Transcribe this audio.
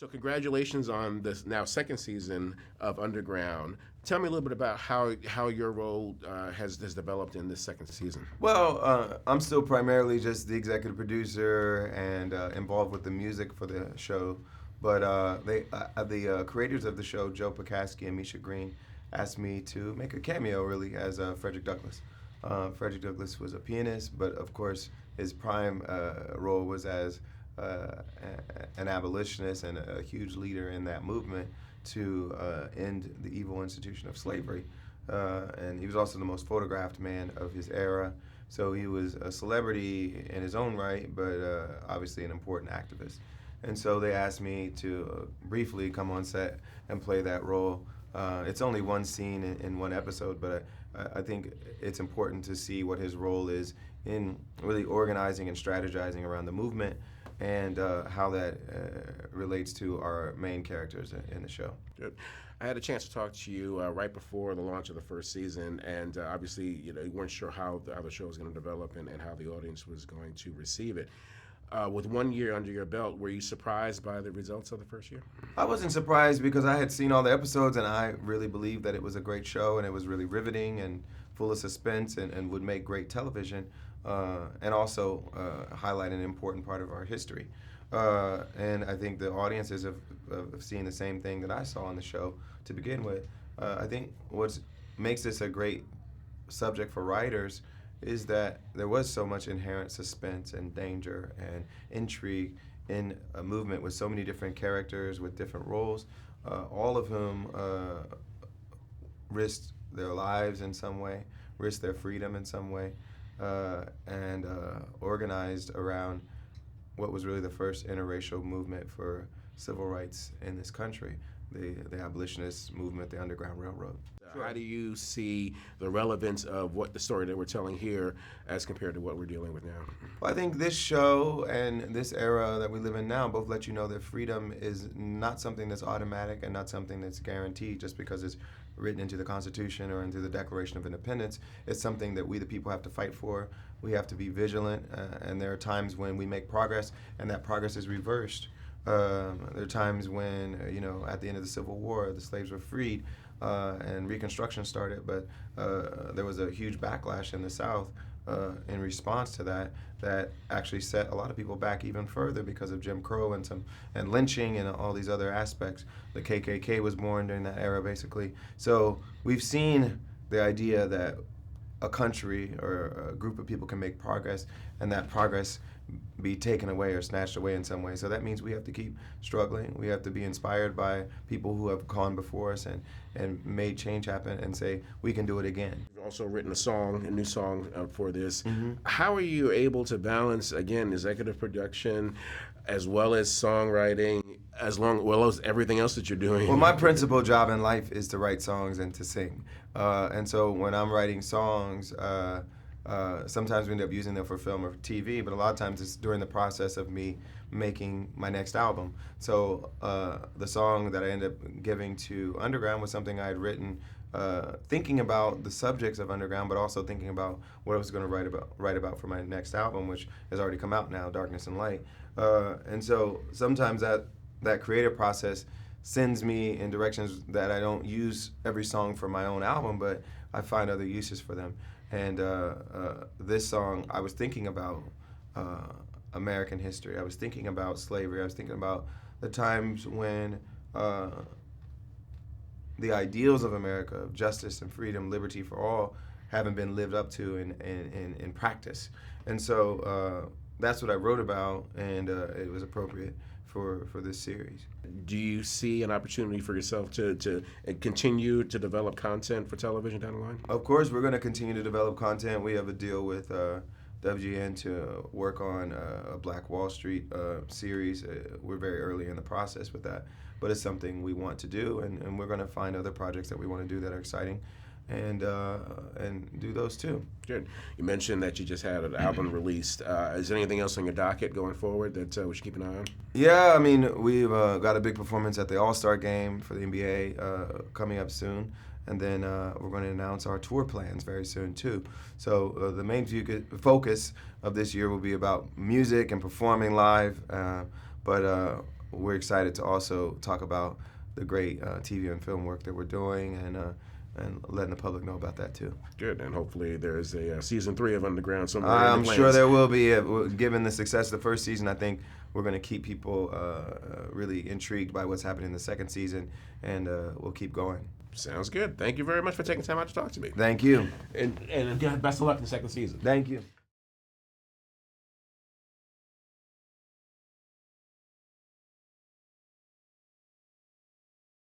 So congratulations on this now second season of Underground. Tell me a little bit about how your role has developed in this second season. Well, I'm still primarily just the executive producer and involved with the music for the show. But the creators of the show, Joe Pakaski and Misha Green, asked me to make a cameo, really, as Frederick Douglass. Frederick Douglass was a pianist, but of course his prime role was as an abolitionist and a huge leader in that movement to end the evil institution of slavery. And he was also the most photographed man of his era. So he was a celebrity in his own right, but obviously an important activist. And so they asked me to briefly come on set and play that role. It's only one scene in one episode, but I think it's important to see what his role is in really organizing and strategizing around the movement and how that relates to our main characters in the show. Good. I had a chance to talk to you right before the launch of the first season, and obviously, you weren't sure how the show was going to develop and how the audience was going to receive it. With 1 year under your belt, were you surprised by the results of the first year? I wasn't surprised because I had seen all the episodes and I really believed that it was a great show and it was really riveting and full of suspense and would make great television and also highlight an important part of our history. And I think the audiences have seen the same thing that I saw on the show to begin with. I think what makes this a great subject for writers is that there was so much inherent suspense and danger and intrigue in a movement with so many different characters with different roles, all of whom risked their lives in some way, risked their freedom in some way, and organized around what was really the first interracial movement for civil rights in this country, the abolitionist movement, the Underground Railroad. How do you see the relevance of what the story that we're telling here as compared to what we're dealing with now? Well, I think this show and this era that we live in now both let you know that freedom is not something that's automatic and not something that's guaranteed just because it's written into the Constitution or into the Declaration of Independence. It's something that we the people have to fight for. We have to be vigilant, and there are times when we make progress and that progress is reversed. There are times when, at the end of the Civil War, the slaves were freed and Reconstruction started, but there was a huge backlash in the South in response to that actually set a lot of people back even further because of Jim Crow and lynching and all these other aspects. The KKK was born during that era, basically. So we've seen the idea that a country or a group of people can make progress, and that progress be taken away or snatched away in some way. So that means we have to keep struggling. We have to be inspired by people who have gone before us and made change happen and say, we can do it again. You've also written a new song for this. Mm-hmm. How are you able to balance, again, executive production as well as songwriting, well as everything else that you're doing? Well, my principal job in life is to write songs and to sing. And so when I'm writing songs, sometimes we end up using them for film or TV, but a lot of times it's during the process of me making my next album. So the song that I ended up giving to Underground was something I had written thinking about the subjects of Underground, but also thinking about what I was going to write about for my next album, which has already come out now, Darkness and Light. And so sometimes that creative process sends me in directions that I don't use every song for my own album, but I find other uses for them. And this song, I was thinking about American history. I was thinking about slavery. I was thinking about the times when the ideals of America, of justice and freedom, liberty for all, haven't been lived up to in practice. And so that's what I wrote about, and it was appropriate for this series. Do you see an opportunity for yourself to continue to develop content for television down the line? Of course, we're going to continue to develop content. We have a deal with WGN to work on a Black Wall Street series. We're very early in the process with that, but it's something we want to do, and we're going to find other projects that we want to do that are exciting, and do those too. Good. You mentioned that you just had an album released. Is there anything else on your docket going forward that we should keep an eye on? Yeah, I mean, we've got a big performance at the All-Star Game for the NBA coming up soon. And then we're going to announce our tour plans very soon, too. So the main focus of this year will be about music and performing live. But we're excited to also talk about the great TV and film work that we're doing, and letting the public know about that too. Good, and hopefully there's a season 3 of Underground somewhere. I'm sure there will be. Given the success of the first season, I think we're going to keep people really intrigued by what's happening in the second season, and we'll keep going. Sounds good. Thank you very much for taking time out to talk to me. Thank you. And again, best of luck in the second season. Thank you.